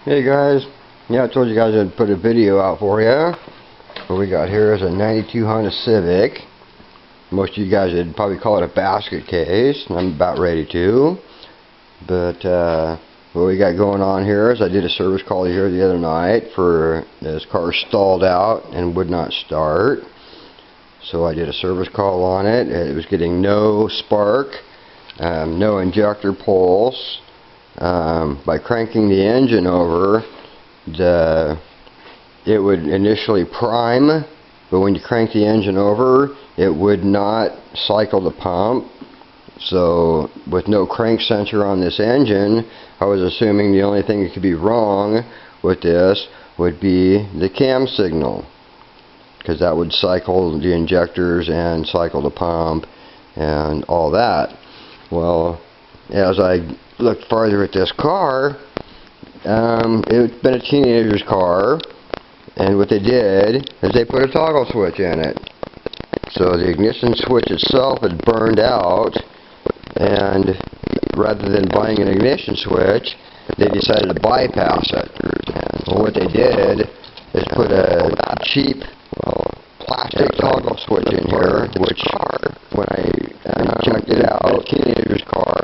Hey guys, yeah, I told you guys I'd put a video out for you. What we got here is a 92 Honda Civic. Most of you guys would probably call it a basket case, and I'm about ready to. But what we got going on here is I did a service call here the other night for this car stalled out and would not start. So I did a service call on it. It was getting no spark, no injector pulse. By cranking the engine over, it would initially prime, but when you crank the engine over, it would not cycle the pump. So with no crank sensor on this engine, I was assuming the only thing that could be wrong with this would be the cam signal, because that would cycle the injectors and cycle the pump and all that. Well, as I looked farther at this car, it's been a teenager's car, and what they did is they put a toggle switch in it. So the ignition switch itself had burned out, and rather than buying an ignition switch, they decided to bypass it. Well, what they did is put a cheap plastic toggle switch in here, which when I checked it out, teenager's car,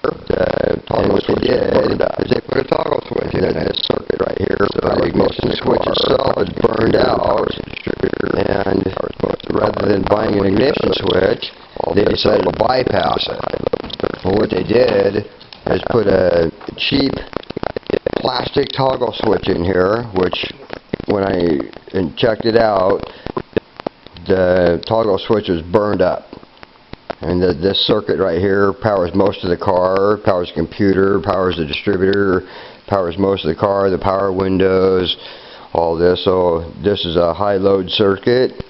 and what they did is they put a toggle switch in this circuit right here. So the ignition switch itself is burned out, and rather than buying an ignition switch, they decided to bypass it. Well, what they did is put a cheap plastic toggle switch in here, which when I checked it out, the toggle switch was burned up. And this circuit right here powers most of the car, powers the computer, powers the distributor, powers most of the car, the power windows, all this. So this is a high load circuit.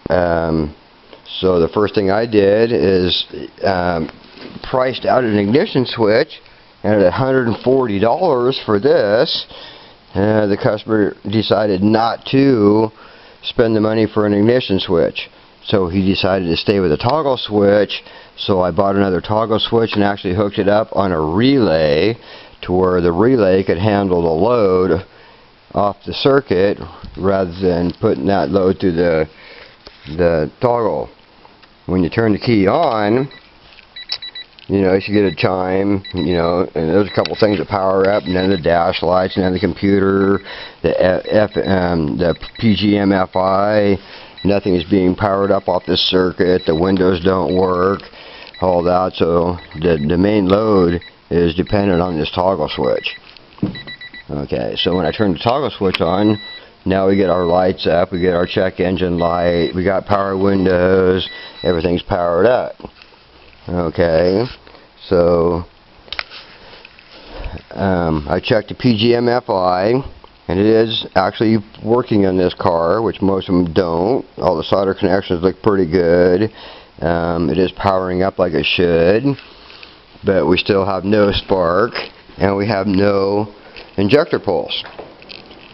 So the first thing I did is priced out an ignition switch, and at $140 for this, the customer decided not to spend the money for an ignition switch. So he decided to stay with a toggle switch. So I bought another toggle switch and actually hooked it up on a relay to where the relay could handle the load off the circuit rather than putting that load through the toggle. When you turn the key on, you know, you should get a chime, you know, and there's a couple things that power up, and then the dash lights, and then the computer, the pgm.fi. Nothing is being powered up off this circuit. The windows don't work, all that. So the main load is dependent on this toggle switch. Okay, so when I turn the toggle switch on, now we get our lights up, we get our check engine light, we got power windows, everything's powered up. Okay, so I checked the pgm.fi, and it is actually working on this car, which most of them don't. All the solder connections look pretty good. It is powering up like it should, but we still have no spark, and we have no injector pulse.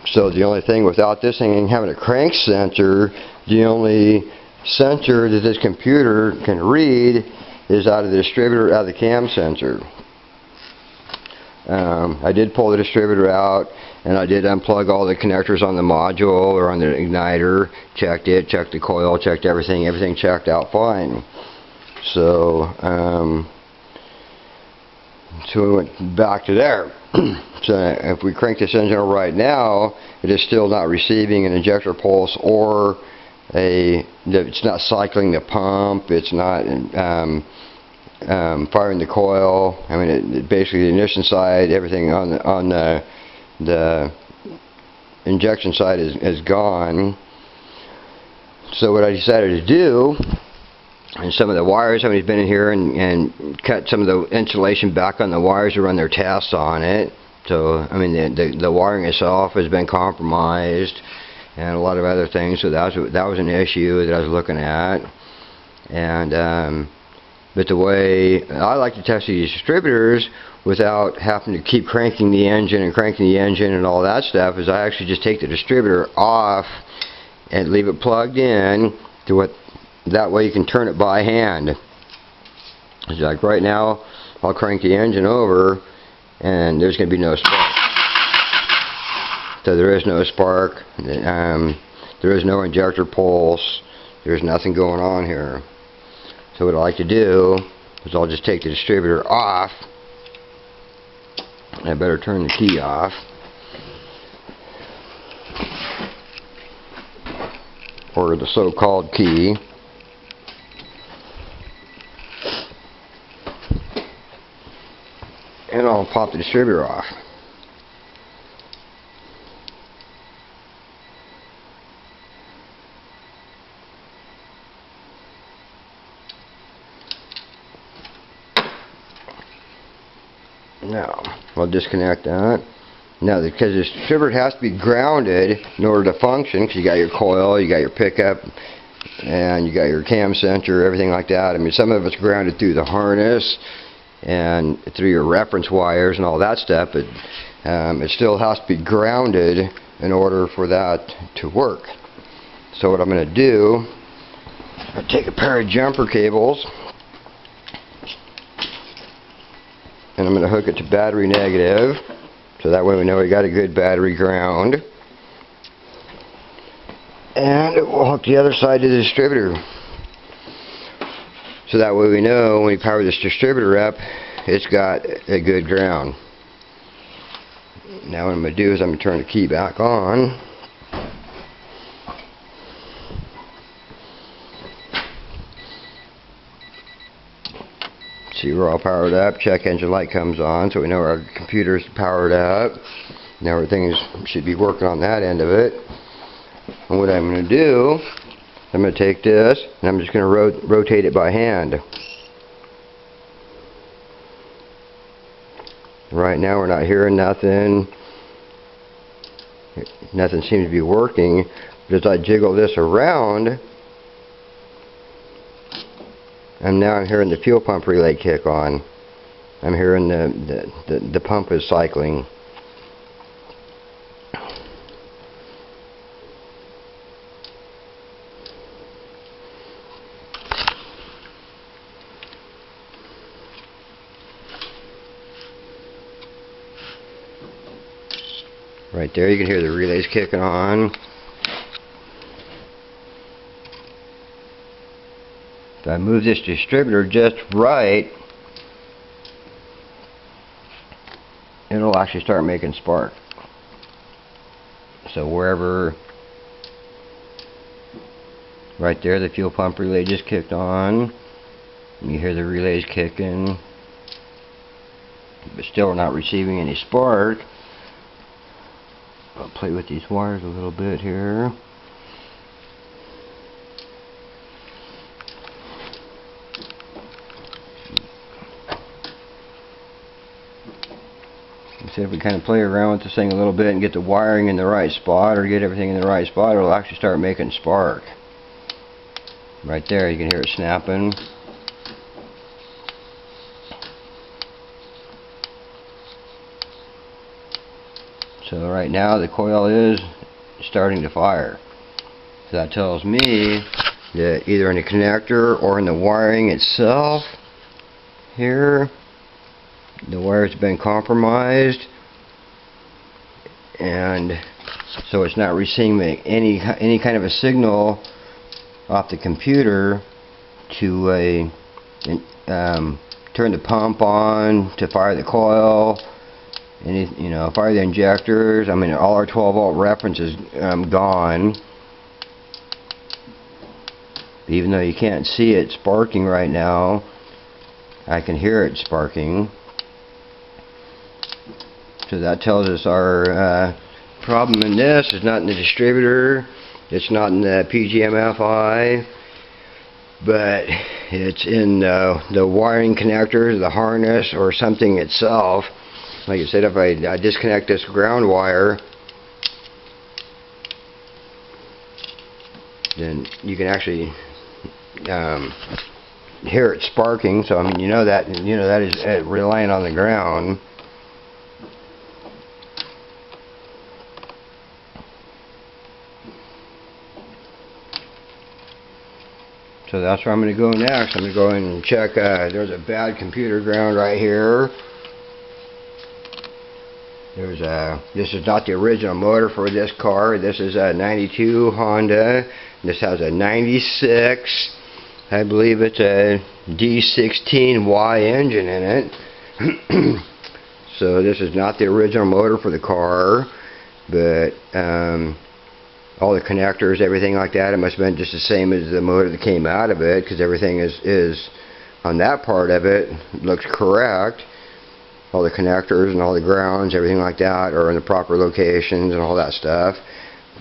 So the only thing without this thing having a crank sensor, the only sensor that this computer can read is out of the distributor, out of the cam sensor. I did pull the distributor out, and I did unplug all the connectors on the module or on the igniter, checked it, checked the coil, checked everything checked out fine. So so we went back to there. So if we crank this engine right now, it is still not receiving an injector pulse, or it's not cycling the pump, it's not firing the coil. I mean, basically the ignition side, everything on the injection side is gone. So what I decided to do, and some of the wires, somebody's been in here and cut some of the insulation back on the wires to run their tests on it. So I mean, the wiring itself has been compromised, and a lot of other things. So that was an issue that I was looking at. And but the way I like to test these distributors without having to keep cranking the engine and all that stuff is I actually just take the distributor off and leave it plugged in to that way you can turn it by hand. It's like right now I'll crank the engine over and there's going to be no spark. So there is no spark, there is no injector pulse, there's nothing going on here. So what I like to do is I'll just take the distributor off. I better turn the key off. Or the so-called key. And I'll pop the distributor off. Now, I'll disconnect that. Now, because this distributor has to be grounded in order to function, because you got your coil, you got your pickup, and you got your cam sensor, everything like that. I mean, some of it's grounded through the harness and through your reference wires and all that stuff, but it still has to be grounded in order for that to work. So what I'm going to do, I'll take a pair of jumper cables, and I'm going to hook it to battery negative, so that way we know we got a good battery ground. And we'll hook the other side to the distributor, so that way we know when we power this distributor up, it's got a good ground. Now what I'm going to do is I'm going to turn the key back on. See, we're all powered up. Check engine light comes on, so we know our computer's powered up. Now everything should be working on that end of it. And what I'm going to do, I'm going to take this and I'm just going to rotate it by hand. Right now we're not hearing nothing. Nothing seems to be working. But as I jiggle this around, and now I'm hearing the fuel pump relay kick on. I'm hearing the pump is cycling. Right there, you can hear the relays kicking on. If I move this distributor just right, it'll actually start making spark. So wherever, right there, the fuel pump relay just kicked on. You hear the relays kicking, but still we're not receiving any spark. I'll play with these wires a little bit here. See if we kind of play around with this thing a little bit and get the wiring in the right spot, or get everything in the right spot, it'll actually start making spark. Right there, you can hear it snapping. So right now the coil is starting to fire. So that tells me that either in the connector or in the wiring itself here, the wire's been compromised, and so it's not receiving any kind of a signal off the computer to turn the pump on, to fire the coil, fire the injectors. I mean, all our 12-volt reference is gone. Even though you can't see it sparking right now, I can hear it sparking. So that tells us our problem in this is not in the distributor, it's not in the pgm.fi, but it's in the wiring connectors, the harness, or something itself. Like I said, if I disconnect this ground wire, then you can actually hear it sparking. So I mean, you know that is relying on the ground. So that's where I'm going to go next. I'm going to go in and check. There's a bad computer ground right here. This is not the original motor for this car. This is a 92 Honda. This has a 96, I believe it's a D16Y engine in it. So this is not the original motor for the car, but all the connectors, everything like that, it must have been just the same as the motor that came out of it, because everything is on that part of it looks correct. All the connectors and all the grounds, everything like that, are in the proper locations and all that stuff.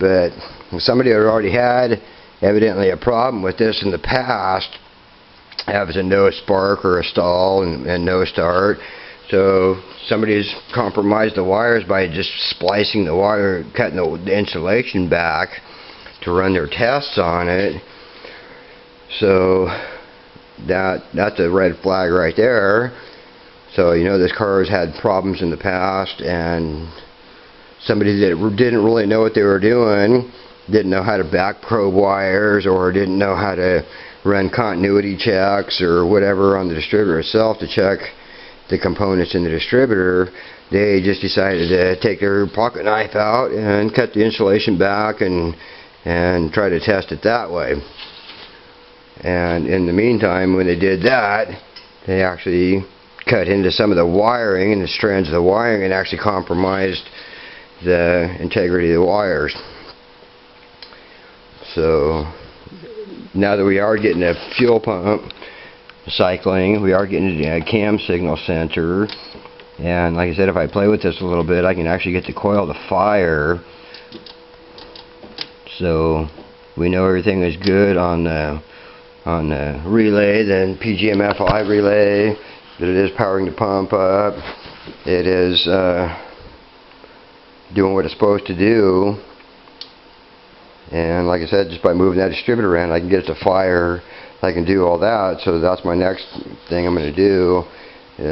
But somebody had already had evidently a problem with this in the past, having a no spark or a stall and no start. So somebody's compromised the wires by just splicing the wire, cutting the insulation back to run their tests on it. So that's a red flag right there. So you know this car has had problems in the past, and somebody that didn't really know what they were doing, didn't know how to back probe wires, or didn't know how to run continuity checks or whatever on the distributor itself to check the components in the distributor. They just decided to take their pocket knife out and cut the insulation back and try to test it that way. And in the meantime, when they did that, they actually cut into some of the wiring and the strands of the wiring and actually compromised the integrity of the wires. So now that we are getting a fuel pump cycling, we are getting a cam signal sensor, and like I said, if I play with this a little bit, I can actually get the coil to fire. So we know everything is good on the relay, then pgm.fi relay, that it is powering the pump up. It is doing what it's supposed to do. And like I said, just by moving that distributor around, I can get it to fire. I can do all that. So that's my next thing I'm going to do. Is